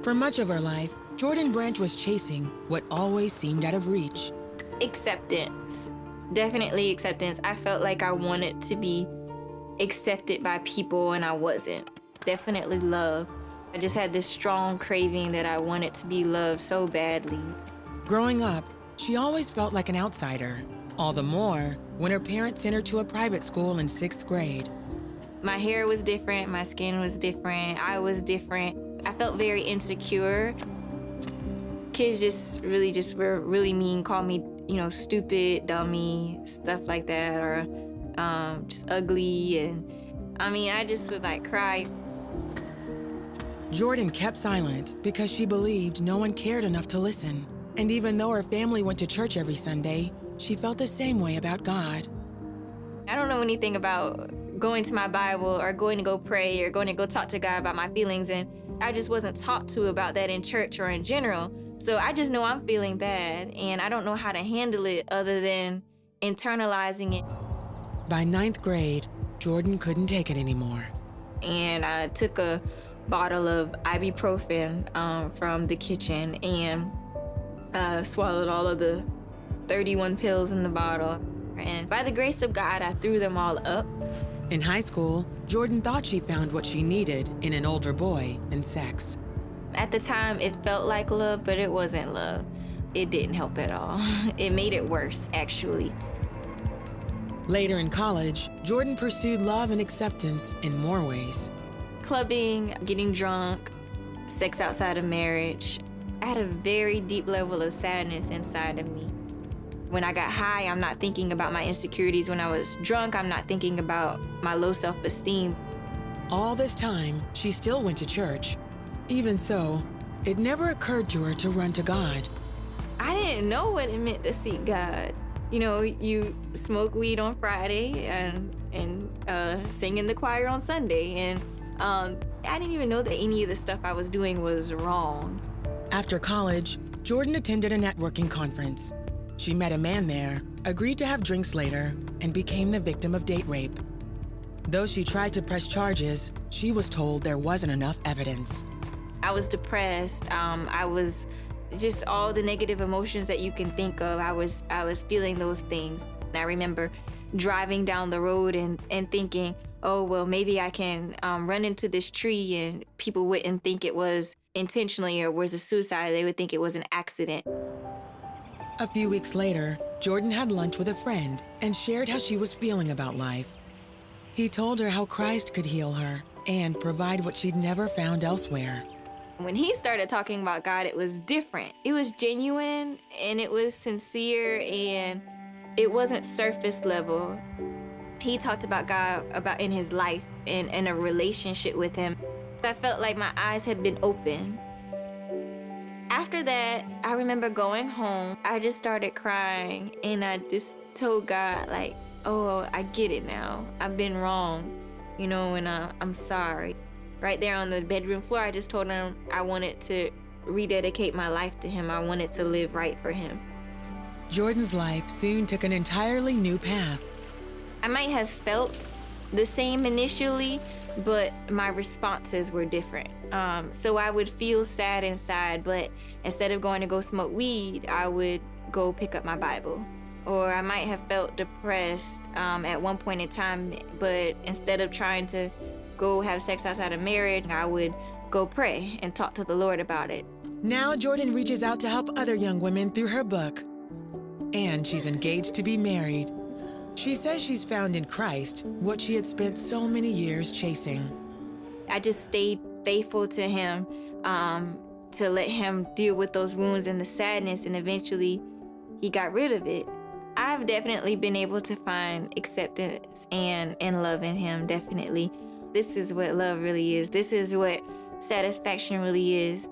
For much of her life, Jordan Branch was chasing what always seemed out of reach. Acceptance. Definitely acceptance. I felt like I wanted to be accepted by people and I wasn't. Definitely love. I just had this strong craving that I wanted to be loved so badly. Growing up, she always felt like an outsider, all the more when her parents sent her to a private school in 6th grade. My hair was different, my skin was different, I was different. I felt very insecure. Kids were really mean, called me, stupid, dummy, stuff like that, or just ugly. And I just would cry. Jordan kept silent because she believed no one cared enough to listen. And even though her family went to church every Sunday, she felt the same way about God. I don't know anything about going to my Bible or going to go pray or going to go talk to God about my feelings, and I just wasn't taught to about that in church or in general. So I just know I'm feeling bad, and I don't know how to handle it other than internalizing it. By 9th grade, Jordan couldn't take it anymore. And I took a bottle of ibuprofen from the kitchen and swallowed all of the 31 pills in the bottle. And by the grace of God, I threw them all up. In high school, Jordan thought she found what she needed in an older boy and sex. At the time, it felt like love, but it wasn't love. It didn't help at all. It made it worse, actually. Later in college, Jordan pursued love and acceptance in more ways. Clubbing, getting drunk, sex outside of marriage. I had a very deep level of sadness inside of me. When I got high, I'm not thinking about my insecurities. When I was drunk, I'm not thinking about my low self-esteem. All this time, she still went to church. Even so, it never occurred to her to run to God. I didn't know what it meant to seek God. You smoke weed on Friday and sing in the choir on Sunday. And I didn't even know that any of the stuff I was doing was wrong. After college, Jordan attended a networking conference. She met a man there, agreed to have drinks later, and became the victim of date rape. Though she tried to press charges, she was told there wasn't enough evidence. I was depressed. I was just all the negative emotions that you can think of. I was feeling those things. And I remember driving down the road and thinking, oh, well, maybe I can run into this tree and people wouldn't think it was intentionally or was a suicide. They would think it was an accident. A few weeks later, Jordan had lunch with a friend and shared how she was feeling about life. He told her how Christ could heal her and provide what she'd never found elsewhere. When he started talking about God, it was different. It was genuine and it was sincere and it wasn't surface level. He talked about God about in his life and a relationship with him. I felt like my eyes had been opened. After that, I remember going home. I just started crying and I just told God, oh, I get it now. I've been wrong, and I'm sorry. Right there on the bedroom floor, I just told him I wanted to rededicate my life to him. I wanted to live right for him. Jordan's life soon took an entirely new path. I might have felt the same initially, but my responses were different. So I would feel sad inside, but instead of going to go smoke weed, I would go pick up my Bible. Or I might have felt depressed at one point in time, but instead of trying to go have sex outside of marriage, I would go pray and talk to the Lord about it. Now Jordan reaches out to help other young women through her book. And she's engaged to be married. She says she's found in Christ what she had spent so many years chasing. I just stayed faithful to him, to let him deal with those wounds and the sadness, and eventually he got rid of it. I've definitely been able to find acceptance and love in him, definitely. This is what love really is. This is what satisfaction really is.